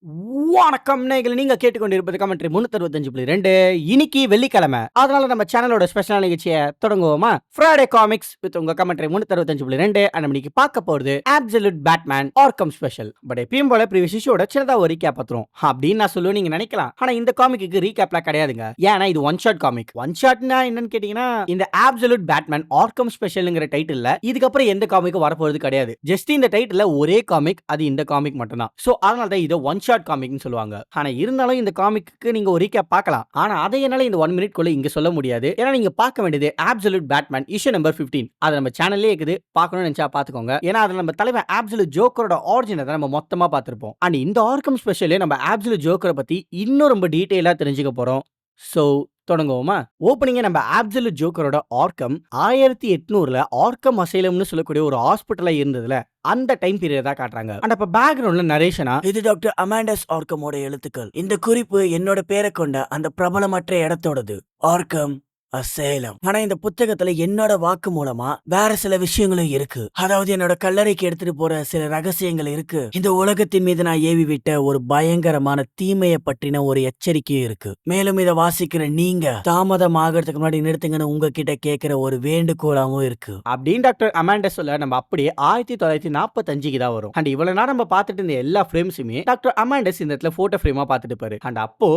வணக்கம் நேயர்களே, நீங்க கேட்டுக்கொண்டிருப்பது கமெண்ட்ரி 365.2. இன்னைக்கு வெள்ளிக்கிழமை. அதனால நம்ம சேனலோட ஸ்பெஷலான நிகழ்ச்சிய தொடங்குவோமா? ஃப்ரைடே காமிக்ஸ் வித் உங்க கமெண்ட்ரி 365.2 அண்ட் நம்ம இன்னைக்கு பார்க்க போறது absolute Batman Arkham special. But எப்பயும் போல ப்ரீவியஸ் இஷ்யூவோட சின்னதா ஒரு ரீகேப் பாத்துறோம் அப்படின்னு நான் சொல்லுவேன் நீங்க நினைக்கலாம். ஆனா இந்த காமிக்கு ரீகேப்லாம் கிடையாதுங்க. ஏன்னா இது ஒன் ஷாட் காமிக். ஒன் ஷாட்னா என்னன்னு கேட்டீங்கன்னா இந்த அப்சல்யூட் பேட்மேன் ஆர்கம் ஸ்பெஷல்ங்கிற டைட்டில்ல இதுக்கப்புறம் எந்த காமிக்கும் வரப்போறது கிடையாது. ஜஸ்ட் இந்த டைட்டில்ல ஒரே காமிக், அது இந்த காமிக் மட்டும் தான். சோ அதனால தான் இதை ஒன் ஷாட் காமிக்னு சொல்லுவாங்க. ஆனா இருந்தாலும் இந்த காமிக்கு நீங்க ஒரு ரீகேப் பார்க்கலாம். ஆனா அதை என்னால இந்த 1 மினிட் குள்ள இங்க சொல்ல முடியாது. ஏன்னா நீங்க பார்க்க வேண்டியது அப்சல்யூட் பேட்மேன் இஷ்யூ நம்பர் 15. அது நம்ம சேனல்லே இருக்குது. பார்க்கணும்னு நினைச்சா பாத்துக்கோங்க. ஏன்னா அதுல நம்ம தலைவன் அப்சல்யூட் ஜோக்கரோட ஆரிஜினை தான் நம்ம மொத்தமா பார்த்திருப்போம். அண்ட் இந்த ஆர்கம் ஸ்பெஷல்ல நம்ம அப்சல்யூட் ஜோக்கரை பத்தி இன்னும் ரொம்ப டீடைலா தெரிஞ்சுக்க போறோம். சோ தொடங்குவோமா? ஓப்பனிங்க நம்ம அப்சல்யூட் ஜோக்கரோட ஆர்கம் 1800ல ஆர்கம் அசைலம்னு சொல்லக்கூடிய ஒரு ஹாஸ்பிட்டலா இருந்ததுல அந்த டைம் பீரியட் தான் காட்டுறாங்க. அண்ட் அப்ப பேக்ரவுண்ட்ல நரேஷனா இது டாக்டர் அமாண்டஸ் ஆர்கமோட எழுத்துக்கள். இந்த குறிப்பு என்னோட பேரை கொண்ட அந்த பிரபலமற்ற இடத்தோடது, ஆர்கம் அசேலம். ஆனா இந்த புத்தகத்துல என்னோட வாக்கு மூலமா வேற சில விஷயங்களும் இருக்கு. அதாவது என்னோட கல்லறைக்கு எடுத்துட்டு போற சில ரகசியங்கள் இருக்கு. இந்த உலகத்தின் மீது நான் ஏவி விட்ட ஒரு பயங்கரமான தீமையை பற்றின ஒரு எச்சரிக்கையும் இருக்கு. மேலும் இதை வாசிக்கிற நீங்க தாமதம் ஆகிறதுக்கு முன்னாடி நிறுத்துங்கன்னு உங்ககிட்ட கேட்கிற ஒரு வேண்டுகோளாவும் இருக்கு. அப்படின்னு டாக்டர் அமாண்டஸ் சொல்ல நம்ம அப்படியே 1945க்கு தான் வரும். அண்ட் இவ்வளவு நேரம் நம்ம பார்த்துட்டு இருந்த எல்லா ஃப்ரேம்ஸுமே டாக்டர் அமாண்டஸ் இந்த இடத்துல போட்டோ ஃப்ரேமா பார்த்துட்டு பாரு. அண்ட் அப்போ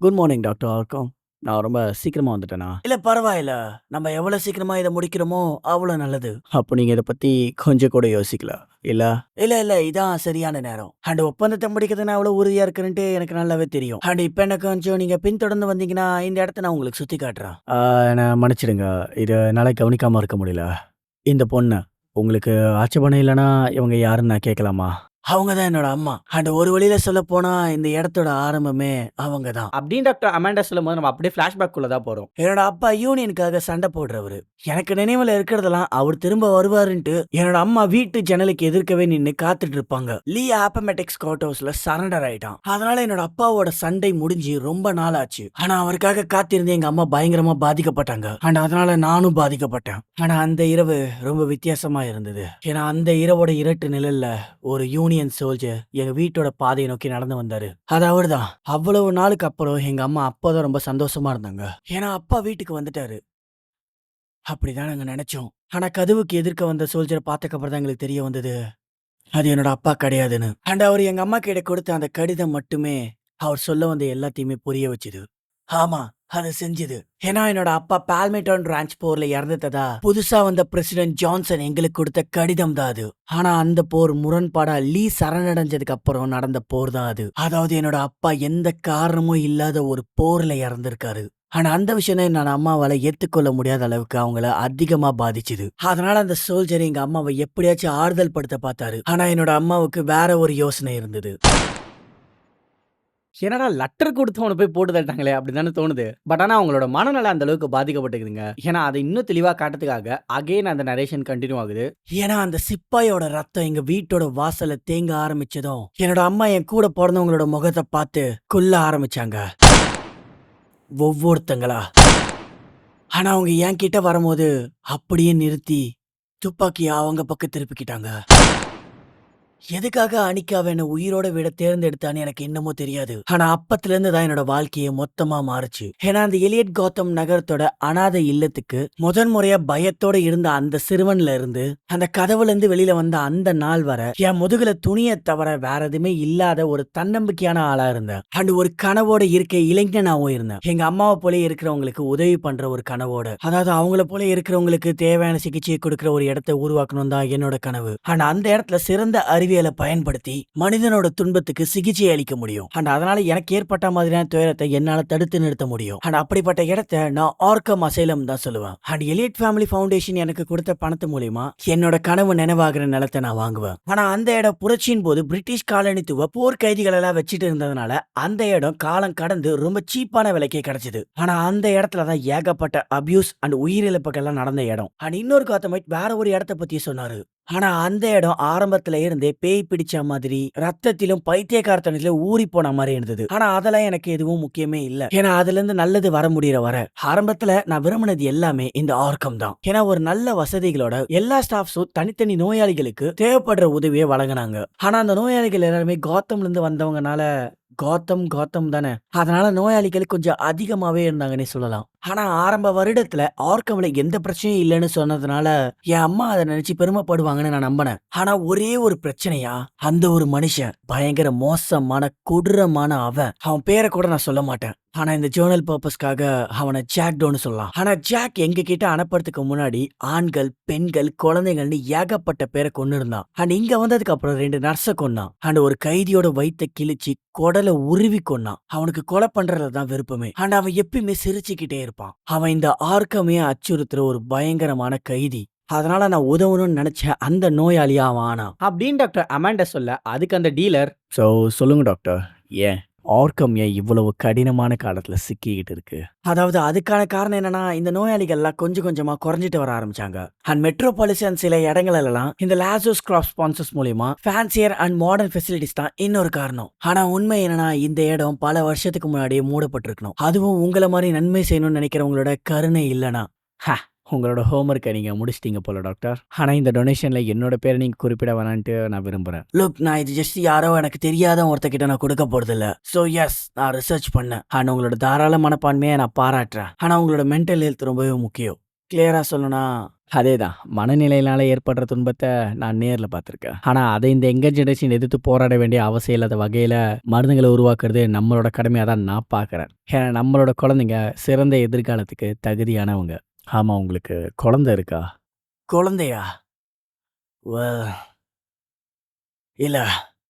குட் மார்னிங் டாக்டர் ஆர்கம். நான் ரொம்ப சீக்கிரமா வந்துட்டேனா? இல்ல பரவாயில்ல, நம்ம எவ்வளவு சீக்கிரமா இதை முடிக்கிறோமோ அவ்வளவு நல்லது. அப்போ நீங்க இதை பத்தி கொஞ்சம் கூட யோசிக்கல இல்ல? இல்ல இதான் சரியான நேரம். அண்ட் ஒப்பந்தத்தை முடிக்கிறது நான் அவ்வளவு உறுதியா இருக்குன்ட்டு எனக்கு நல்லாவே தெரியும். அண்ட் இப்ப எனக்கு கொஞ்சம் நீங்க பின்தொடர்ந்து வந்தீங்கன்னா இந்த இடத்த நான் உங்களுக்கு சுத்தி காட்டுறேன். என்ன மன்னிச்சிடுங்க, இதை என்னால கவனிக்காம இருக்க முடியல. இந்த பொண்ணு உங்களுக்கு ஆட்சேபணம் இல்லைன்னா இவங்க யாருன்னு நான் கேட்கலாமா? அவங்கதான் என்னோட அம்மா. அண்ட் ஒரு வழியில சொல்ல போனா இந்த இடத்தோட ஆரம்பமே அவங்கதான். அப்படின்னு டாக்டர் அமாண்டா சொல்லும் போது நம்ம அப்படியே பிளாஷ்பேக் குள்ள தான் போறோம். என்னோட அப்பா யூனியனுக்காக சண்டை போடுறவரு. எனக்கு நினைவுல இருக்கிறதெல்லாம் அவர் திரும்ப வருவாருன்ட்டு என்னோட அம்மா வீட்டு ஜன்னலுக்கு எதிர்க்கவே நின்னு காத்துட்டு இருப்பாங்க. லீ ஆப்பமேட்டிக்ஸ் கோர்ட் ஹவுஸ்ல சரண்டர் ஆயிட்டான். அதனால என்னோட அப்பாவோட சண்டை முடிஞ்சு ரொம்ப நாள் ஆச்சு. ஆனா அவருக்காக காத்திருந்து எங்க அம்மா பயங்கரமா பாதிக்கப்பட்டாங்க. அண்ட் அதனால நானும் பாதிக்கப்பட்டேன். ஆனா அந்த இரவு ரொம்ப வித்தியாசமா இருந்தது. ஏன்னா அந்த இரவோட இரட்டு நிழல்ல ஒரு யூனியன் சோல்ஜர் எங்க வீட்டோட பாதையை நோக்கி நடந்து வந்தாரு. அது அவர்தான். அவ்வளவு நாளுக்கு அப்புறம் எங்க அம்மா அப்போதான் ரொம்ப சந்தோஷமா இருந்தாங்க. ஏன்னா அப்பா வீட்டுக்கு வந்துட்டாரு. அப்படிதான் நாங்க நினைச்சோம். ஆனா கதவுக்கு எதிர்க்க வந்த சோல்ஜரை பார்த்ததுக்கு அப்புறம் தான் எங்களுக்கு தெரிய வந்தது அது என்னோட அப்பா கிடையாதுன்னு. அண்ட் அவர் எங்க அம்மா கிட்ட கொடுத்த அந்த கடிதம் மட்டுமே அவர் சொல்ல வந்த எல்லாத்தையுமே புரிய வச்சுது. ஆமா, அதை செஞ்சுது. ஏன்னா என்னோட அப்பா பால்மேட்டான் ரான்ச் போர்ல இறந்துட்டதா புதுசா வந்த பிரசிடென்ட் ஜான்சன் எங்களுக்கு கொடுத்த கடிதம் தான் அது. ஆனா அந்த போர் முரண்பாடா லீ சரணடைஞ்சதுக்கு அப்புறம் நடந்த போர் தான் அது. அதாவது என்னோட அப்பா எந்த காரணமும் இல்லாத ஒரு போர்ல இறந்திருக்காரு. ஆனா அந்த விஷயம் தான் என்னோட அம்மாவால ஏத்துக்கொள்ள முடியாத அளவுக்கு அவங்கள அதிகமா பாதிச்சுது. அதனால அந்த சோல்ஜர் எங்க அம்மாவை எப்படியாச்சும் ஆறுதல் படுத்த பார்த்தாரு. ஆனா என்னோட அம்மாவுக்கு வேற ஒரு யோசனை இருந்தது. என்னடா லெட்டர் கொடுத்தவனை போய் போட்டு தட்டாங்களே அப்படின்னு தோணுது. பட் ஆனா அவங்களோட மனநலம் அந்த அளவுக்கு பாதிக்கப்பட்டிருக்குதுங்க. ஏன்னா அதை இன்னும் தெளிவா காட்டுறதுக்காக அகைன் அந்த நரேஷன் கண்டினியூ ஆகுது. ஏன்னா அந்த சிப்பாயோட ரத்தம் எங்க வீட்டோட வாசல்ல தேங்க ஆரம்பிச்சதும் என்னோட அம்மா என் கூட பிறந்தவங்களோட முகத்தை பார்த்து கொல்ல ஆரம்பிச்சாங்க, ஒவ்வொருத்தங்களா. ஆனா அவங்க என் கிட்ட வரும்போது அப்படியே நிறுத்தி துப்பாக்கிய அவங்க பக்கம் திருப்பிக்கிட்டாங்க. எதுக்காக அனிகாவை என்ன உயிரோட விட தேர்ந்தெடுத்தான்னு எனக்கு இன்னமும் தெரியாது. ஆனா அப்பத்துல இருந்து தான் என்னோட வாழ்க்கையை மொத்தமா மாறுச்சு. ஏன்னா அந்த எலியட் காத்தம் நகரத்தோட அனாதை இல்லத்துக்கு முதன் முறையா பயத்தோட இருந்த அந்த சிறுவன்ல இருந்து அந்த கதவுல இருந்து வெளியில வந்த அந்த நாள் வர என் முதுகுல துணியை தவிர வேற எதுவுமே இல்லாத ஒரு தன்னம்பிக்கையான ஆளா இருந்தேன். அண்ட் ஒரு கனவோட இருக்க இளைஞனாவும் இருந்தேன். எங்க அம்மாவை போல இருக்கிறவங்களுக்கு உதவி பண்ற ஒரு கனவோட, அதாவது அவங்கள போல இருக்கிறவங்களுக்கு தேவையான சிகிச்சையை கொடுக்கிற ஒரு இடத்தை உருவாக்கணும் தான் என்னோட கனவு. ஆனா அந்த இடத்துல சிறந்த அறிவியலை பயன்படுத்தி மனிதனோட துன்பத்துக்கு சிகிச்சை அளிக்க முடியும். அண்ட் அதனால எனக்கு ஏற்பட்ட மாதிரியான துயரத்தை என்னால தடுத்து நிறுத்த முடியும். அண்ட் அப்படிப்பட்ட இடத்தை நான் ஆர்கம் அசைலம் தான் சொல்லுவேன். அண்ட் எலியட் ஃபேமிலி ஃபவுண்டேஷன் எனக்கு கொடுத்த பணத்து மூலியமா என்னோட கனவு நினைவாகிற நிலத்தை நான் வாங்குவேன். ஆனா அந்த இடம் புரட்சியின் போது பிரிட்டிஷ் காலனித்துவ போர் கைதிகள் எல்லாம் வச்சுட்டு இருந்ததுனால அந்த இடம் காலம் கடந்து ரொம்ப சீப்பான விலைக்கே கிடைச்சது. ஆனா அந்த இடத்துலதான் ஏகப்பட்ட அபியூஸ் அண்ட் உயிரிழப்புகள் எல்லாம் நடந்த இடம். அண்ட் இன்னொரு காத்தமைட் வேற ஒரு இடத்தை பத்தி சொன்னாரு. ஆனா அந்த இடம் ஆரம்பத்துல இருந்தே பேய் பிடிச்ச மாதிரி ரத்தத்திலும் பைத்தியக்காரத்தனத்திலும் ஊறி போன மாதிரி இருந்தது. ஆனா அதெல்லாம் எனக்கு எதுவும் முக்கியமே இல்ல. ஏன்னா அதுல இருந்து நல்லது வர முடியற வர ஆரம்பத்துல நான் விரும்பினது எல்லாமே இந்த ஆர்க்கம் தான். ஏன்னா ஒரு நல்ல வசதிகளோட எல்லா ஸ்டாஃப்ஸும் தனித்தனி நோயாளிகளுக்கு தேவைப்படுற உதவியை வழங்கினாங்க. ஆனா அந்த நோயாளிகள் எல்லாருமே காத்தம்ல இருந்து வந்தவங்கனால காத்தம் தானே. அதனால நோயாளிகள் கொஞ்சம் அதிகமாவே இருந்தாங்கன்னே சொல்லலாம். ஆனா ஆரம்ப வருடத்துல ஆர்க்கம்ல எந்த பிரச்சனையும் இல்லைன்னு சொன்னதுனால என் அம்மா அதை நினைச்சு பெருமைப்படுவாங்கன்னு நான் நம்பினேன். ஆனா ஒரே ஒரு பிரச்சனையா, அந்த ஒரு மனுஷன் பயங்கர மோசமான கொடூரமான அவன் பேரை கூட நான் சொல்ல மாட்டேன். ஆனா இந்த ஜேர்னல் பர்பஸ்க்காக அவனை ஜாக் டோன்னு சொல்லலாம். ஆனா ஜாக் எங்க கிட்ட அனுப்புறதுக்கு முன்னாடி ஆண்கள், பெண்கள், குழந்தைகள்னு ஏகப்பட்ட பேரை கொண்டு இருந்தான். அண்ட் இங்க வந்ததுக்கு அப்புறம் 2 நர்ஸை கொன்னான். அண்ட் ஒரு கைதியோட வயித்தை கிழிச்சு குடலை உருவி கொன்னான். அவனுக்கு கொலை பண்றதுதான் விருப்பமே. அண்ட் அவன் எப்பயுமே சிரிச்சுக்கிட்டே இருப்பான். அவன் இந்த ஆர்க்கமே அச்சுறுத்துற ஒரு பயங்கரமான கைதி. அதனால நான் உதவணும்னு நினைச்ச அந்த நோயாளியா அவன் ஆனான். அப்படின்னு டாக்டர் அமாண்டா சொல்ல, அதுக்கு அந்த டீலர், சொல்லுங்க டாக்டர், ஏன் ஆர்க்கம் ஏன் இவ்வளவு கடினமான காலத்துல சிக்கிக்கிட்டு இருக்கு? அதாவது அதுக்கான காரணம் என்னன்னா, இந்த நோயாளிகள்லாம் கொஞ்சம் கொஞ்சமா குறைஞ்சிட்டு வர ஆரம்பிச்சாங்க. அண்ட் மெட்ரோபாலிசன் சில இடங்களெல்லாம் இந்த லாசோஸ் கிராப் ஸ்பான்சர்ஸ் மூலியமா ஃபேன்சியர் அண்ட் மாடர்ன் ஃபெசிலிட்டிஸ் தான் இன்னொரு காரணம். ஆனா உண்மை என்னன்னா, இந்த இடம் பல வருஷத்துக்கு முன்னாடியே மூடப்பட்டிருக்கணும். அதுவும் உங்களை மாதிரி நன்மை செய்யணும்னு நினைக்கிறவங்களோட கருணை இல்லைனா. உங்களோட ஹோம்ஒர்க்கை நீங்க முடிச்சிட்டீங்க போல டாக்டர். ஆனா இந்த டொனேஷன்ல என்னோட பேரை நீங்க குறிப்பிட வேணான்ட்டு நான் விரும்புறேன். லுக், நான் இது ஜஸ்ட் யாரோ எனக்கு தெரியாத ஒருத்தக்கிட்ட நான் கொடுக்க போறது இல்ல. சோ எஸ், நான் ரிசர்ச் பண்ணேன். ஆனா உங்களோட தாராள மனப்பான்மையை நான் பாராட்டுறேன். ஆனா உங்களோட மென்டல் ஹெல்த் ரொம்பவே முக்கியம். கிளியரா சொல்லணும்னா அதேதான், மனநிலையினால ஏற்படுற துன்பத்தை நான் நேர்ல பார்த்திருக்கேன். ஆனா அதை இந்த எங்க ஜெனரேஷன் எதிர்த்து போராட வேண்டிய அவசியம் இல்லாத வகையில மருந்துகளை உருவாக்குறது நம்மளோட கடமையா தான் நான் பாக்குறேன். ஏன்னா நம்மளோட குழந்தைங்க சிறந்த எதிர்காலத்துக்கு தகுதியானவங்க. ஆமா, உங்களுக்கு குழந்தை இருக்கா? குழந்தையா? இல்ல,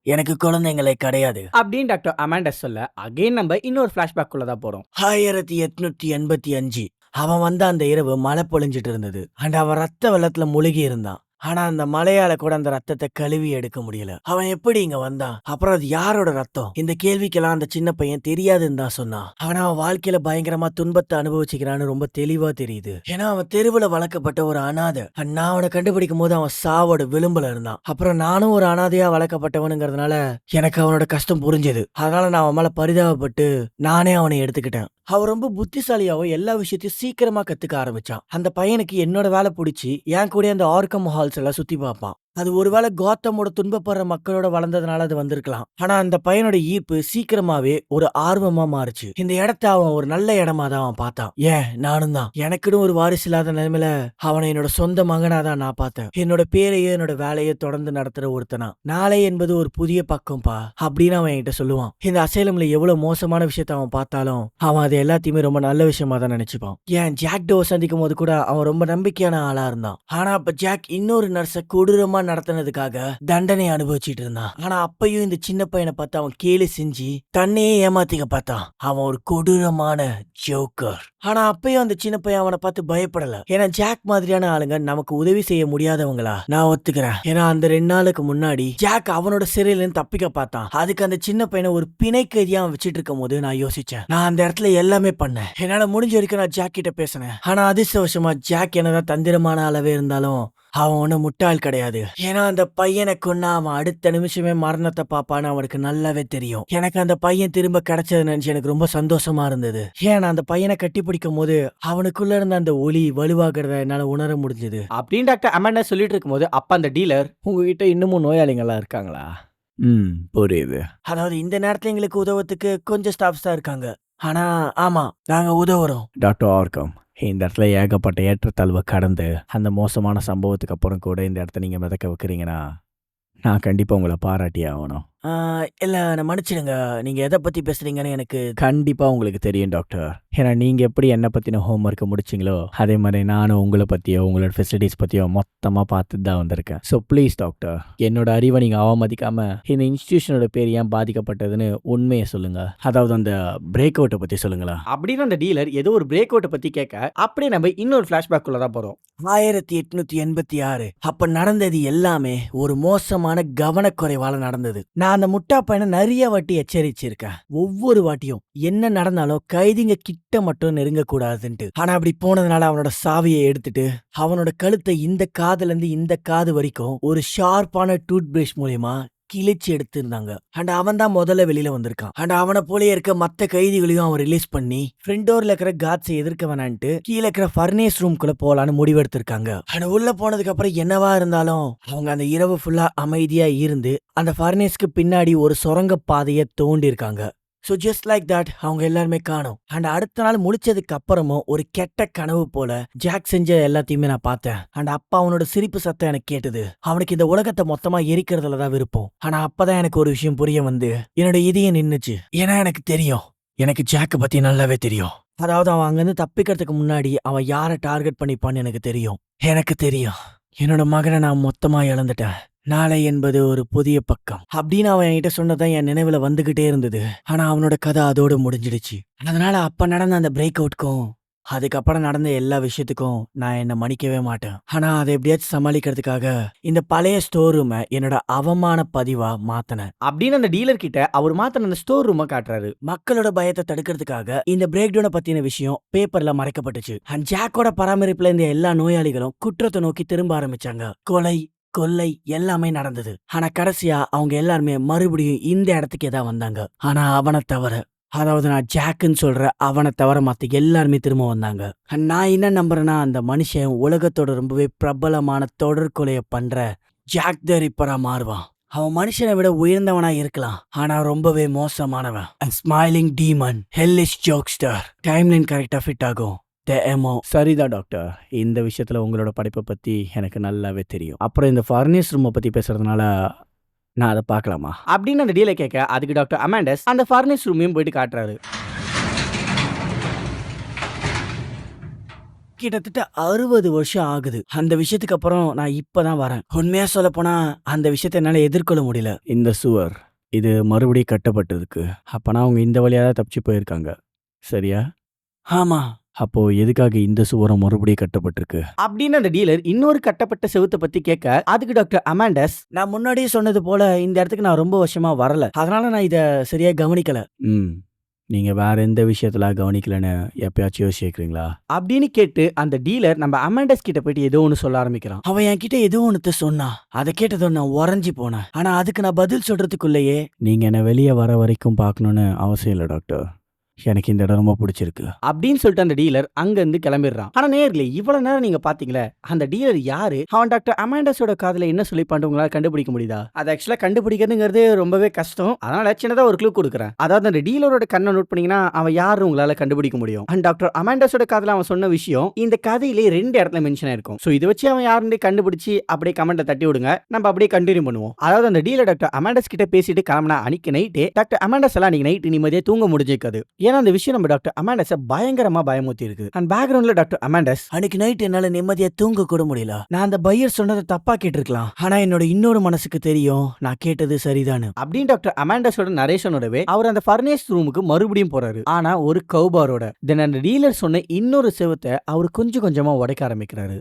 எனக்கு குழந்தைங்களே கிடையாது. அப்படின்னு டாக்டர் அமாண்டா சொல்ல, அகைன் நம்ம இன்னொரு பிளாஷ்பேக் குள்ளதான் போறோம். 1885 அவன் வந்த அந்த இரவு மழை பொழிஞ்சிட்டு இருந்தது. அண்ட் அவன் ரத்த வெள்ளத்துல முழுகி இருந்தான். ஆனா அந்த மலையால கூட அந்த ரத்தத்தை கழுவி எடுக்க முடியல. அவன் எப்படி இங்க வந்தான்? அப்புறம் அது யாரோட ரத்தம்? இந்த கேள்விக்கெல்லாம் அந்த சின்ன பையன் தெரியாதுன்னு தான் சொன்னான். ஆனா அவன் வாழ்க்கையில பயங்கரமா துன்பத்தை அனுபவிச்சுக்கிறான்னு ரொம்ப தெளிவா தெரியுது. ஏன்னா அவன் தெருவுல வளர்க்கப்பட்ட ஒரு அனாதை. நான் அவனை கண்டுபிடிக்கும் போது அவன் சாவோட விளிம்புல இருந்தான். அப்புறம் நானும் ஒரு அனாதையா வளர்க்கப்பட்டவனுங்கிறதுனால எனக்கு அவனோட கஷ்டம் புரிஞ்சது. அதனால நான் அவன் மேல பரிதாபப்பட்டு நானே அவனை எடுத்துக்கிட்டேன். அவன் ரொம்ப புத்திசாலியாவும் எல்லா விஷயத்தையும் சீக்கிரமா கத்துக்க ஆரம்பிச்சான். அந்த பையனுக்கு என்னோட வேலை பிடிச்சி என் கூட அந்த ஆர்க்கம் ஹால்ஸ் எல்லாம் சுத்தி பார்ப்பான். அது ஒருவேளை காத்தமோட துன்பப்படுற மக்களோட வளர்ந்ததுனால அது வந்திருக்கலாம். ஆனா அந்த பையனோட ஈர்ப்பு சீக்கிரமாவே ஒரு ஆர்வமா மாறுச்சு. இந்த இடத்த அவன் ஒரு நல்ல இடமா தான் அவன் பார்த்தான். நானும் தான் எனக்குன்னு ஒரு வாரிசு இல்லாத நிலைமையில அவனை என்னோட சொந்த மகனா தான் நான் பார்த்தேன். என்னோட பேரையோ என்னோட வேலையை தொடர்ந்து நடத்துற ஒருத்தனா. நாளை என்பது ஒரு புதிய பக்கம்பா அப்படின்னு அவன் என்கிட்ட சொல்லுவான். இந்த அசைலம்ல எவ்வளவு மோசமான விஷயத்த அவன் பார்த்தாலும் அவன் அது எல்லாத்தையுமே ரொம்ப நல்ல விஷயமா தான் நினைச்சுப்பான். ஜாக் டோ சந்திக்கும் போது கூட அவன் ரொம்ப நம்பிக்கையான ஆளா இருந்தான். ஆனா அப்ப ஜாக் இன்னொரு நர்ஸ கொடூரமா நடத்தினதுக்காக தண்டனை அனுபவிச்சுட்டு இருந்தான். ஆனா அப்பயும் இந்த சின்ன பையனை பார்த்து அவன் கேலி செஞ்சு தன்னையே ஏமாத்திக்க பார்த்தான். அவன் ஒரு கொடூரமான ஜோக்கர். ஆனா அப்பயும் அந்த சின்ன பையன் அவனை பார்த்து பயப்படல. ஏன்னா ஜாக் மாதிரியான ஆளுங்க நமக்கு உதவி செய்ய முடியாதவங்களா நான் ஒத்துக்கிறேன். ஏன்னா அந்த 2 நாளுக்கு முன்னாடி ஜாக் அவனோட சிறையில தப்பிக்க பார்த்தான். அதுக்கு அந்த சின்ன பையனை ஒரு பிணை கைதியா வச்சிட்டு இருக்கும் போது நான் யோசிச்சேன், நான் அந்த இடத்துல எல்லாமே பண்ணேன். என்னால முடிஞ்ச வரைக்கும் நான் ஜாக் கிட்ட பேசினேன். ஆனா அதிர்ஷ்டவசமா ஜாக் என்னதான் தந்திரமான அளவே இருந்தாலும் அவன் ஒன்னும் முட்டாள் கிடையாது. ஏன்னா அந்த பையனை கொன்னா அவன் அடுத்த நிமிஷமே மரணத்தை பாப்பான்னு அவனுக்கு நல்லாவே தெரியும். எனக்கு அந்த பையன் திரும்ப கிடைச்சது நினைச்சு எனக்கு ரொம்ப சந்தோஷமா இருந்தது. ஏன்னா அந்த பையனை கட்டி பிடிக்கும் போது அவனுக்குள்ள இருந்த அந்த ஒளி வலுவாகிறத என்னால உணர முடிஞ்சது. அப்படின்னு டாக்டர் அமாண்டா சொல்லிட்டு இருக்கும் போது அப்ப அந்த டீலர், உங்ககிட்ட இன்னமும் நோயாளிகளா இருக்காங்களா? புரியுது. அதாவது இந்த நேரத்துல எங்களுக்கு உதவத்துக்கு கொஞ்சம் ஸ்டாஃப்ஸ் தான் இருக்காங்க. ஆனா ஆமா, நாங்க உதவுறோம். டாக்டர் ஆர்க்கம், இந்த இடத்துல ஏகப்பட்ட ஏற்றத்தாழ்வை கடந்து அந்த மோசமான சம்பவத்துக்கு அப்புறம் கூட இந்த இடத்த நீங்க மிதக்க வைக்கிறீங்கன்னா நான் கண்டிப்பா உங்களை பாராட்டியே ஆகணும். இல்ல, நான் மன்னிச்சிடுங்க. நீங்க எதை பத்தி பேசுறீங்கன்னு எனக்கு கண்டிப்பா உங்களுக்கு தெரியும் டாக்டர். ஏன்னா நீங்க எப்படி என்ன பத்தின ஹோம்ஒர்க்கை முடிச்சிங்களோ அதே மாதிரி நானும் உங்களை பத்தியோ உங்களோட ஃபெசிலிட்டிஸ் பத்தியோ மொத்தமா பார்த்துட்டு தான் வந்திருக்கேன். ஸோ ப்ளீஸ் டாக்டர், என்னோட அறிவை நீங்க அவமதிக்காம இந்த இன்ஸ்டிடியூஷனோட பேர் ஏன் பாதிக்கப்பட்டதுன்னு உண்மையை சொல்லுங்க. அதாவது அந்த பிரேக் அவுட்டை பத்தி சொல்லுங்களா? அப்படின்னு அந்த டீலர் ஏதோ ஒரு பிரேக் அவுட்டை பத்தி கேட்க அப்படியே நம்ம இன்னொரு பிளாஷ்பேக் உள்ளதான் போறோம். 1886 அப்ப நடந்தது எல்லாமே ஒரு மோசமான கவனக்குறைவால நடந்தது. நான் நான் அந்த முட்டா பையனை நிறைய வாட்டி எச்சரிச்சிருக்கேன். ஒவ்வொரு வாட்டியும் என்ன நடந்தாலும் கைதிங்க கிட்ட மட்டும் நெருங்க கூடாதுன்ட்டு. ஆனா அப்படி போனதுனால அவனோட சாவியை எடுத்துட்டு அவனோட கழுத்தை இந்த காதுல இருந்து இந்த காது வரைக்கும் ஒரு ஷார்ப்பான டூத் பிரஷ் மூலியமா கிழிச்சு எடுத்திருந்தாங்க. அண்ட் அவன் தான் முதல்ல வெளியில வந்திருக்கான். அண்ட் அவனை போலயே இருக்க மத்த கைதிகளையும் அவன் ரிலீஸ் பண்ணி ஃப்ரண்ட் டோர்ல இருக்கிற காட்ஸை எதிர்க்க வேணான்ட்டு கீழே இருக்கிற ஃபர்னேஸ் ரூம்குள்ள போலான்னு முடிவெடுத்திருக்காங்க. அண்ட் உள்ள போனதுக்கு அப்புறம் என்னவா இருந்தாலும் அவங்க அந்த இரவு ஃபுல்லா அமைதியா இருந்து அந்த ஃபர்னேஸ்க்கு பின்னாடி ஒரு சுரங்க பாதையை தோண்டி இருக்காங்க. ஸோ ஜஸ்ட் லைக் தட் அவங்க எல்லாருமே காணும். அண்ட் அடுத்த நாள் முடிச்சதுக்கு அப்புறமும் ஒரு கெட்ட கனவு போல ஜாக் செஞ்ச எல்லாத்தையுமே நான் பார்த்தேன். அண்ட் அப்பா அவனோட சிரிப்பு சத்தம் எனக்கு கேட்டது. அவனுக்கு இந்த உலகத்தை மொத்தமா எரிக்கிறதுல தான் விருப்பம். ஆனா அப்பதான் எனக்கு ஒரு விஷயம் புரிய வந்து என்னோட இதயம் நின்னுச்சு. ஏன்னா எனக்கு தெரியும், எனக்கு ஜாக்க பத்தி நல்லாவே தெரியும். அதாவது அவன் அங்கிருந்து தப்பிக்கிறதுக்கு முன்னாடி அவன் யாரை டார்கெட் பண்ணிப்பான்னு எனக்கு தெரியும். எனக்கு தெரியும் என்னோட மகனை நான் மொத்தமா இழந்துட்டேன். நாளை என்பது ஒரு புதிய பக்கம் அப்படின்னு அவன் என்கிட்ட சொன்னதான் என் நினைவுல வந்துகிட்டே இருந்தது. ஆனா அவனோட கதை அதோட முடிஞ்சிடுச்சு. அதனால அப்ப நடந்த அந்த பிரேக் அவுட்க்கும் அதுக்கப்புறம் நடந்த எல்லா விஷயத்துக்கும் நான் என்ன மன்னிக்கவே மாட்டேன். ஆனா அதை எப்படியாச்சும் சமாளிக்கிறதுக்காக இந்த பழைய ஸ்டோர் ரூமை என்னோட அவமான பதிவா மாத்தினேன் அப்படின்னு அந்த டீலர் கிட்ட அவர் மாத்தின அந்த ஸ்டோர் ரூமை காட்டுறாரு. மக்களோட பயத்தை தடுக்கிறதுக்காக இந்த பிரேக் டவுனை பத்தின விஷயம் பேப்பர்ல மறைக்கப்பட்டுச்சு. அண்ட் ஜாக்கோட பராமரிப்புல இந்த எல்லா நோயாளிகளும் குற்றத்தை நோக்கி திரும்ப ஆரம்பிச்சாங்க. கொலை கொள்ளை எல்லாமே நடந்தது. ஆனா கடைசியா அவங்க எல்லாருமே மறுபடியும் இந்த இடத்துக்கே தான் வந்தாங்க. ஆனா அவனை தவிர, அதாவது நான் ஜாக்குன்னு சொல்ற அவனை தவிர மத்த எல்லாருமே திரும்ப வந்தாங்க. நான் என்ன நம்புறேன்னா அந்த மனுஷன் உலகத்தோட ரொம்பவே பிரபலமான தொடர் கொலைய பண்ற ஜாக் த ரிப்பரா மாறுவான். அவன் மனுஷனை விட உயர்ந்தவனா இருக்கலாம், ஆனா ரொம்பவே மோசமானவன். Smiling demon, hellish jokester. Timeline கரெக்டா ஃபிட் ஆகும். சரிதான் டாக்டர், இந்த விஷயத்துல உங்களோட படைப்பை பத்தி எனக்கு நல்லாவே தெரியும். அப்புறம் இந்த ஃபர்னேஸ் ரூமை பத்தி பேசுறதுனால நான் அதை பார்க்கலாமா அப்படின்னு அந்த டீலை கேட்க, அதுக்கு டாக்டர் அமாண்டஸ் அந்த ஃபர்னேஸ் ரூமையும் போயிட்டு காட்டுறாரு. கிட்டத்தட்ட 60 வருஷம் ஆகுது. அந்த விஷயத்துக்கு அப்புறம் நான் இப்பதான் வரேன். உண்மையா சொல்ல போனா அந்த விஷயத்தை என்னால எதிர்கொள்ள முடியல. இந்த சுவர் இது மறுபடியும் கட்டப்பட்டிருக்கு. அப்பனா அவங்க இந்த வழியா தான் தப்பிச்சு போயிருக்காங்க, சரியா? ஆமா. அப்போ எதுக்காக இந்த சுவரம் மறுபடியும் கட்டப்பட்டிருக்கு அப்படின்னு அந்த டீலர் இன்னொரு கட்டப்பட்ட செவுத்தை பத்தி கேட்க, அதுக்கு டாக்டர் அமாண்டஸ், நான் முன்னாடியே சொன்னது போல இந்த இடத்துக்கு நான் ரொம்ப வருஷமா வரல, அதனால நான் இத சரியா கவனிக்கல. நீங்க வேற எந்த விஷயத்துல கவனிக்கலன்னு எப்பயாச்சும் யோசிக்கிறீங்களா அப்படின்னு கேட்டு அந்த டீலர் நம்ம அமாண்டஸ் கிட்ட போயிட்டு ஏதோ ஒன்று சொல்ல ஆரம்பிக்கிறான். அவன் என்கிட்ட ஏதோ ஒன்று சொன்னா, அதை கேட்டதோ நான் உறைஞ்சி போனேன். ஆனா அதுக்கு நான் பதில் சொல்றதுக்குள்ளேயே, நீங்க என்ன வெளியே வர வரைக்கும் பார்க்கணும்னு அவசியம் இல்லை டாக்டர், எனக்கு இந்த இடம் ரொம்ப பிடிச்சிருக்கு அப்படின்னு சொல்லிட்டு அந்த டீலர் அங்க இருந்து கிளம்பிடுறான். ஆனா நேர்ல இவ்வளவு நேரம் நீங்க பாத்தீங்களே, அந்த டீலர் யாரு, அவன் டாக்டர் அமாண்டஸோட காதுல என்ன சொல்லிப்பாண்டு உங்களால கண்டுபிடிக்க முடியுதா? அது ஆக்சுவலா கண்டுபிடிக்கிறதுங்கிறது ரொம்பவே கஷ்டம். அதனால சின்னதா ஒரு க்ளூ கொடுக்குறேன். அதாவது அந்த டீலரோட கண்ணை நோட் பண்ணீங்கன்னா அவன் யாரு உங்களால கண்டுபிடிக்க முடியும். அண்ட் டாக்டர் அமாண்டஸோட காதுல அவன் சொன்ன விஷயம் இந்த கதையிலே 2 இடத்துல மென்ஷன் ஆயிருக்கும். சோ இதை வச்சு அவன் யாருன்னு கண்டுபிடிச்சு அப்படியே கமெண்ட்ல தட்டி விடுங்க, நம்ம அப்படியே கண்டினியூ பண்ணுவோம். அதாவது அந்த டீலர் டாக்டர் அமாண்டஸ் கிட்ட பேசிட்டு கிளம்பினா அன்னைக்கு நைட்டே டாக்டர் அமாண்டஸ் எல்லாம் அன்னைக்கு நைட் நிம்மதியா தூங்க முடிஞ்சிருக்காது. ஏன்னா அந்த விஷயம் நம்ம டாக்டர் அமாண்டஸை பயங்கரமா பயமுறுத்தி இருக்கு. அண்ட் பேக்ரவுண்ட்ல டாக்டர் அமாண்டஸ், அன்னைக்கு நைட் என்னால நிம்மதியா தூங்க கூட முடியல. நான் அந்த பையர் சொன்னதை தப்பா கேட்டிருக்கலாம், ஆனா என்னோட இன்னொரு மனசுக்கு தெரியும் நான் கேட்டது சரிதானு அப்படின்னு டாக்டர் அமாண்டஸோட நரேஷனோடவே அவர் அந்த ஃபர்னேஸ் ரூமுக்கு மறுபடியும் போறாரு. ஆனா ஒரு கௌபாரோட. தென் அந்த டீலர் சொன்ன இன்னொரு செவத்தை அவர் கொஞ்சம் கொஞ்சமா உடைக்க ஆரம்பிக்கிறாரு.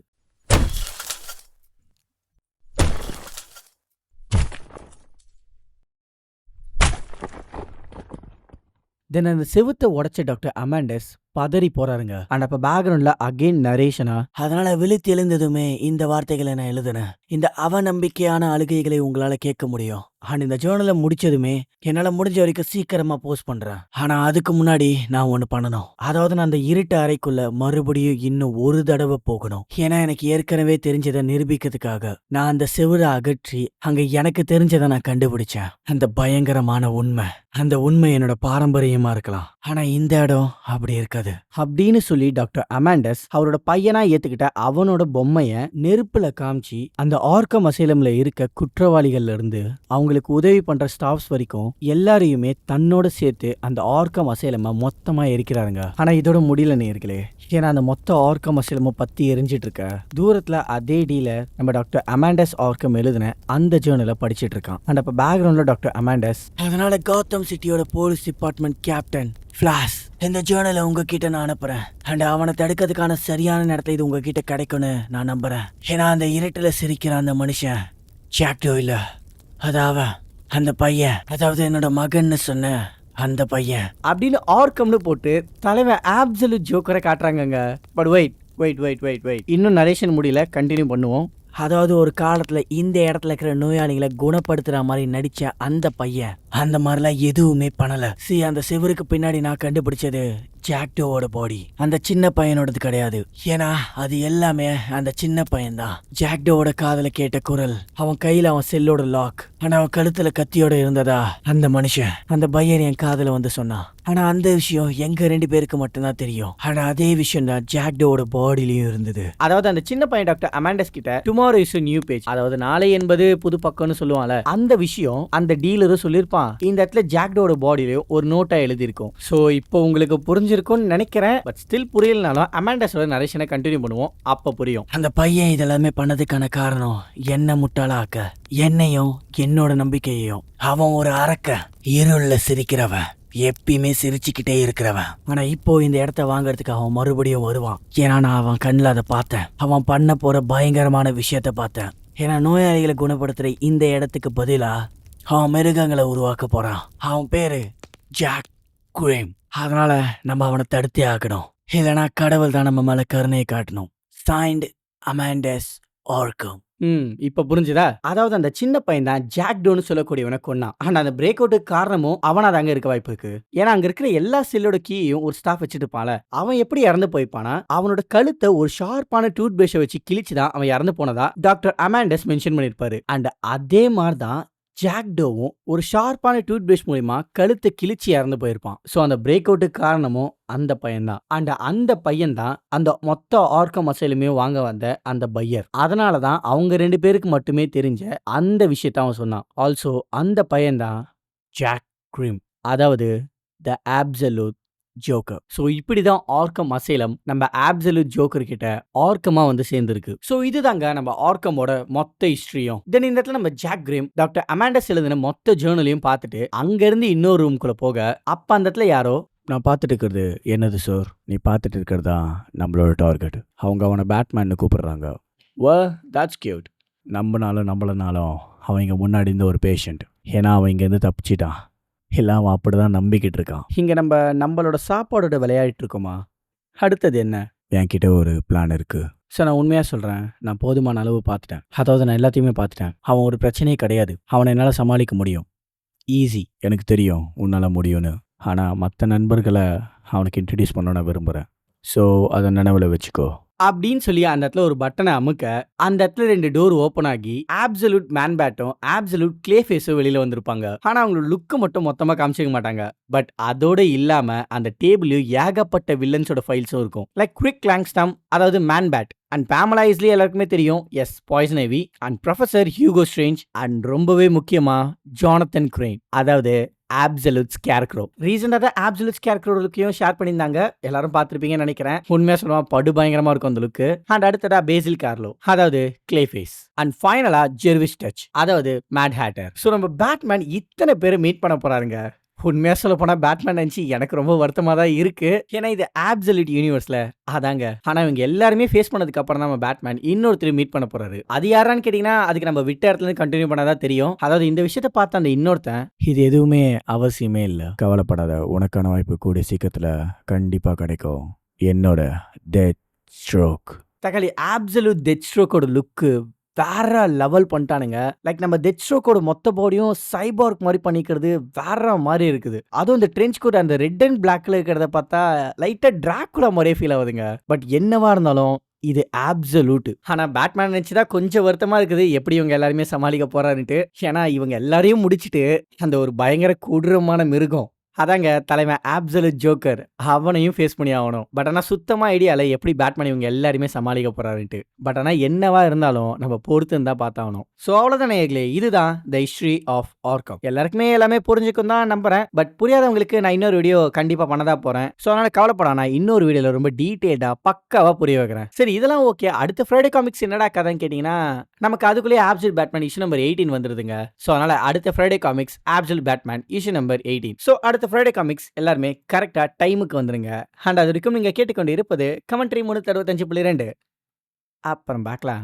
தென் அந்த செவுத்தை உடைச்ச டாக்டர் அமாண்டஸ் பதறி போறாருங்க. அண்ட் அப்ப பேக்ரவுண்ட்ல அகைன் நரேஷனா, அதனால விழித்து எழுந்ததுமே இந்த வார்த்தைகளை நான் எழுதுனேன். இந்த அவநம்பிக்கையான அழுகைகளை உங்களால கேட்க முடியும். அண்ட் இந்த ஜேர்னலை முடிச்சதுமே என்னால முடிஞ்ச வரைக்கும் சீக்கிரமா போஸ்ட் பண்றேன். ஆனா அதுக்கு முன்னாடி நான் ஒண்ணு பண்ணணும். அதாவது நான் அந்த இருட்டு அறைக்குள்ள மறுபடியும் இன்னும் ஒரு தடவை போகணும். ஏன்னா எனக்கு ஏற்கனவே தெரிஞ்சதை நிரூபிக்கிறதுக்காக நான் அந்த செவுரை அகற்றி அங்க எனக்கு தெரிஞ்சதை நான் கண்டுபிடிச்சேன். அந்த பயங்கரமான உண்மை, அந்த உண்மை என்னோட பாரம்பரியமா இருக்கலாம், ஆனா இந்த இடம் அப்படி இருக்காது அப்படின்னு சொல்லி டாக்டர் அமாண்டஸ் அவரோட பையனா ஏத்துக்கிட்ட அவனோட பொம்மைய நெருப்புல காமிச்சு அந்த ஆர்க்கம் அசைலம்ல இருக்க குற்றவாளிகள்ல இருந்து அவங்களுக்கு உதவி பண்ற ஸ்டாஃப்ஸ் வரைக்கும் எல்லாரையுமே தன்னோட சேர்த்து அந்த ஆர்க்கம் அசைலம மொத்தமா எரிக்கிறாருங்க. ஆனா இதோட முடியல நேயர்களே, ஏன்னா அந்த மொத்த ஆர்க்கம் அசைலம பத்தி எரிஞ்சிட்டு இருக்க தூரத்துல அதே டீலர் நம்ம டாக்டர் அமாண்டஸ் ஆர்க்கம் எழுதின அந்த ஜேர்னலை படிச்சிட்டு இருக்கான். அண்ட் அப்ப பேக்ரவுண்ட்ல டாக்டர் அமாண்டஸ், அதனால காத்தம் சிட்டியோட போலீஸ் டிபார்ட்மெண்ட் கேப்டன் ஃபிளாஷ் இந்த ஜேர்னலை உங்ககிட்ட நான் அனுப்புறேன். அண்ட் அவனை தடுக்கிறதுக்கான சரியான நேரத்தை இது உங்ககிட்ட கிடைக்கும்னு நான் நம்புறேன். ஏன்னா அந்த இருட்டுல சிரிக்கிற அந்த மனுஷன் ஜாக்டோ இல்ல, அது அவன். அந்த பையன், அதாவது என்னோட மகன்னு சொன்ன அந்த பையன் அப்படின்னு ஆர்கம்னு போட்டு தலைவன் ஆப்சல்யூட் ஜோக்கரை காட்டுறாங்கங்க. பட் வெயிட் இன்னும் நரேஷன் முடியல, கண்டினியூ பண்ணுவோம். அதாவது ஒரு காலத்துல இந்த இடத்துல இருக்கிற நோயாளிகளை குணப்படுத்துற மாதிரி நடிச்ச அந்த பையன் அந்த மாதிரிலாம் எதுவுமே பண்ணல. அந்த செவருக்கு பின்னாடி நான் கண்டுபிடிச்சது ஜாக்டோவோட பாடி, அந்த சின்ன பையனோடது கிடையாது. ஏன்னா அது எல்லாமே அந்த சின்ன பையன் தான். ஜாக்டோவோட காதுல கேட்ட குரல், அவன் கையில அவன் செல்லோட லாக், ஆனா அவன் கழுத்துல கத்தியோட இருந்ததா அந்த மனுஷன், அந்த பையன் என் காதுல வந்து சொன்னான். ஆனா அந்த விஷயம் எங்க 2 பேருக்கு மட்டும்தான் தெரியும். ஆனா அதே விஷயம் தான் ஜாக்டோவோட பாடியிலயும் இருந்தது. அதாவது அந்த சின்ன பையன் டாக்டர் அமாண்டஸ் கிட்ட டுமாரோ இஸ் நியூ பேஜ், அதாவது நாளை என்பது புது பக்கம்னு சொல்லுவாங்கல்ல, அந்த விஷயம் அந்த டீலரும் சொல்லியிருப்பான். இந்த இடத்துல ஜாக்டோட பாடியிலயும் ஒரு நோட்டா எழுதியிருக்கும். சோ இப்போ உங்களுக்கு புரிஞ்சிருக்கும்னு நினைக்கிறேன். பட் ஸ்டில் புரியலனாலும் அமாண்டஸோட நரேஷனை கண்டினியூ பண்ணுவோம், அப்ப புரியும். அந்த பையன் இதெல்லாமே பண்ணதுக்கான காரணம் என்ன முட்டாளாக்க, என்னையும் என்னோட நம்பிக்கையையும். அவன் ஒரு அரக்க, இருள்ல சிரிக்கிறவன், எப்பயுமே சிரிச்சுக்கிட்டே இருக்கிறவன். ஆனா இப்போ இந்த இடத்த வாங்கறதுக்கு அவன் மறுபடியும் வருவான். ஏன்னா நான் அவன் கண்ணில் அதை பார்த்தேன். அவன் பண்ண போற பயங்கரமான விஷயத்த பார்த்தேன். ஏன்னா நோயாளிகளை குணப்படுத்துற இந்த இடத்துக்கு பதிலா அவன் மிருகங்களை உருவாக்க போறான். அவன் பேரு ஜாக் கிரேம். அதனால நம்ம அவனை தடுத்தே ஆக்கணும், இல்லைனா கடவுள் தான் நம்ம மேல கருணையை காட்டணும். Saint Amandus Arkham. இப்ப புரிஞ்சுதா? அதாவது அந்த சின்ன பையன் தான் ஜாக்டோன்னு சொல்லக்கூடியவனை கொன்னான். ஆனா அந்த பிரேக் அவுட்டுக்கு காரணமும் அவனா தாங்க இருக்க வாய்ப்பு இருக்கு. ஏன்னா அங்க இருக்கிற எல்லா செல்லோட கீயையும் ஒரு ஸ்டாஃப் வச்சுட்டு இருப்பான்ல, அவன் எப்படி இறந்து போய்ப்பானா, அவனோட கழுத்தை ஒரு ஷார்ப்பான டூத் பிரஷை வச்சு கிழிச்சுதான் அவன் இறந்து போனதா டாக்டர் அமாண்டஸ் மென்ஷன் பண்ணிருப்பாரு. அண்ட் அதே மாதிரிதான் ஜாக்டோவும் ஒரு ஷார்ப்பான டூத் பிரஷ் மூலியமா கழுத்தை கிழிச்சு இறந்து போயிருப்பான். ஸோ அந்த பிரேக் அவுட்டுக்கு காரணமும் அந்த பையன் தான். அண்ட் அந்த பையன் தான் அந்த மொத்த ஆர்க்கம் அசைலுமே வாங்க வந்த அந்த பையர். அதனால தான் அவங்க 2 பேருக்கு மட்டுமே தெரிஞ்ச அந்த விஷயத்த அவன் சொன்னான். ஆல்சோ அந்த பையன் தான் ஜாக் கிரீம், அதாவது த அப்சல்யூட் ஜோக்கர். ஸோ இப்படிதான் ஆர்க்கம் அசைலம் நம்ம அப்சல்யூட் ஜோக்கர் கிட்ட ஆர்க்கமா வந்து சேர்ந்துருக்கு. ஸோ இதுதாங்க நம்ம ஆர்க்கமோட மொத்த ஹிஸ்டரியும். தென் இந்த இடத்துல நம்ம ஜாக் கிரீம் டாக்டர் அமாண்டஸ் எழுதின மொத்த ஜேர்னலையும் பார்த்துட்டு அங்க இருந்து இன்னொரு ரூம்குள்ள போக, அப்ப அந்த இடத்துல யாரோ, நான் பார்த்துட்டு இருக்கிறது என்னது சார்? நீ பார்த்துட்டு இருக்கிறதா நம்மளோட டார்கெட். அவங்க அவனை பேட்மேன்னு கூப்பிடுறாங்க. That's cute. நம்பலனாலும் அவங்க முன்னாடி இருந்த ஒரு பேஷண்ட். ஏன்னா அவன் இங்கேருந்து தப்பிச்சிட்டான். இல்லை அவன் அப்படிதான் நம்பிக்கிட்டு இருக்கான். இங்க நம்மளோட சாப்பாடோட விளையாடிட்டு இருக்கோமா? அடுத்தது என்ன? என்கிட்ட ஒரு பிளான் இருக்கு. சார் நான் உண்மையாக சொல்கிறேன், நான் போதுமான அளவு பார்த்துட்டேன். அதாவது நான் எல்லாத்தையுமே பார்த்துட்டேன். அவன் ஒரு பிரச்சனையே கிடையாது. அவனை என்னால் சமாளிக்க முடியும். ஈஸி. எனக்கு தெரியும் உன்னால் முடியும்னு. ஆனால் மற்ற நண்பர்களை அவனுக்கு இன்ட்ரடியூஸ் பண்ண நான் விரும்புகிறேன். ஸோ அதை நினைவில் வச்சுக்கோ அப்படின்னு சொல்லி அந்த இடத்துல ஒரு பட்டனை அமுக்க, அந்த இடத்துல 2 டோர் ஓப்பன் ஆகி ஆப்சல்யூட் மேன் பேட்டும் ஆப்சல்யூட் கிளே ஃபேஸும் வெளியில வந்திருப்பாங்க. ஆனா அவங்களோட லுக்கு மட்டும் மொத்தமா காமிச்சிக்க மாட்டாங்க. பட் அதோட இல்லாம அந்த டேபிளையும் ஏகப்பட்ட வில்லன்ஸோட ஃபைல்ஸும் இருக்கும். லைக் குவிக் லாங்ஸ்டாம், அதாவது man bat, and Pamela Isley எல்லாருக்குமே தெரியும், as poison ivy, and professor Hugo Strange, and ரொம்பவே முக்கியமா ஜானத்தன் கிரெயின், அதாவது அப்சல்யூட் ஸ்கேர்க்ரோ. ரீசெண்டா தான் அப்சல்யூட் ஸ்கேர்க்ரோ லுக்கையும் ஷேர் பண்ணியிருந்தாங்க, எல்லாரும் பார்த்துருப்பீங்கன்னு நினைக்கிறேன். உண்மையா சொல்லுவா படு பயங்கரமா இருக்கும் அந்த லுக்கு. அண்ட் அடுத்ததா பேசில் கார்லோ, அதாவது கிளே ஃபேஸ், அண்ட் ஃபைனலா ஜெர்விஸ் டச், அதாவது மேட் ஹேட்டர். ஸோ நம்ம பேட்மேன் இத்தனை பேரை மீட் பண்ண போறாருங்க. உண்மையா சொல்ல போனா பேட்மேன் நினைச்சு எனக்கு ரொம்ப வருத்தமா தான் இருக்கு. ஏன்னா இது அப்சல்யூட் யூனிவர்ஸ்ல அதாங்க. ஆனா இவங்க எல்லாருமே ஃபேஸ் பண்ணதுக்கு அப்புறம் தான் நம்ம பேட்மேன் இன்னொருத்தர் மீட் பண்ண போறாரு. அது யாரான்னு கேட்டீங்கன்னா அதுக்கு நம்ம விட்ட இடத்துல இருந்து கண்டினியூ பண்ணாதான் தெரியும். அதாவது இந்த விஷயத்த பார்த்த அந்த இன்னொருத்தன், இது எதுவுமே அவசியமே இல்லை, கவலைப்படாத, உனக்கான வாய்ப்பு கூடிய சீக்கிரத்துல கண்டிப்பா கிடைக்கும். என்னோட டெத் ஸ்ட்ரோக். தக்காளி அப்சல்யூட் டெத் ஸ்ட்ரோக்கோட லுக்கு வேற லெவல் பண்ணிட்டானுங்க. லைக் நம்ம டெத் ஸ்ட்ரோக்கோட மொத்த பாடியும் சைபார்க் மாதிரி பண்ணிக்கிறது வேற மாதிரி இருக்குது. அதுவும் இந்த ட்ரெஞ்ச் கோட் அந்த ரெட் அண்ட் பிளாக்ல இருக்கிறத பார்த்தா லைட்டா டிராக்குலா மாதிரியே ஃபீல் ஆகுதுங்க. பட் என்னவா இருந்தாலும் இது அப்சல்யூட். ஆனா பேட்மேன் நினைச்சுதான் கொஞ்சம் வருத்தமா இருக்குது, எப்படி இவங்க எல்லாருமே சமாளிக்க போறாருன்ட்டு. ஏன்னா இவங்க எல்லாரையும் முடிச்சுட்டு அந்த ஒரு பயங்கர கொடூரமான மிருகம், அதாங்க தலைவன் அப்சல்யூட் ஜோக்கர், அவனையும் ஃபேஸ் பண்ணி ஆகணும். பட் ஆனால் சுத்தமாக ஐடியாவில் எப்படி பேட்மேன் இவங்க எல்லாருமே சமாளிக்க போறாருன்ட்டு. பட் ஆனால் என்னவா இருந்தாலும் நம்ம பொறுத்து இருந்தால் பார்த்தாகணும். ஸோ அவ்வளோதான் நேயர்களே, இதுதான் த ஹிஸ்ட்ரி ஆஃப் ஆர்க்கம். எல்லாருக்குமே எல்லாமே புரிஞ்சுக்கும் தான் நம்புறேன். பட் புரியாதவங்களுக்கு நான் இன்னொரு வீடியோ கண்டிப்பாக பண்ணதா போகிறேன். ஸோ அதனால் கவலைப்படா, நான் இன்னொரு வீடியோவில் ரொம்ப டீட்டெயில்டாக பக்காவாக புரிய வைக்கிறேன். சரி இதெல்லாம் ஓகே. அடுத்த ஃப்ரைடே காமிக்ஸ் என்னடா கதைன்னு கேட்டிங்கன்னா, நமக்கு அதுக்குள்ளேயே அப்சல்யூட் பேட்மேன் இஷ்யூ நம்பர் 18 வந்துருதுங்க. ஸோ அதனால் அடுத்த Friday comics absolute Batman issue number 18. So அடுத்த ஃப்ரைடே காமிக்ஸ் எல்லாருமே கரெக்டா டைமுக்கு வந்துருங்க. அண்ட் அது வரைக்கும் நீங்க கேட்டுக்கொண்டு இருப்பது கமெண்ட்ரி 365.2. அப்புறம் பார்க்கலாம்.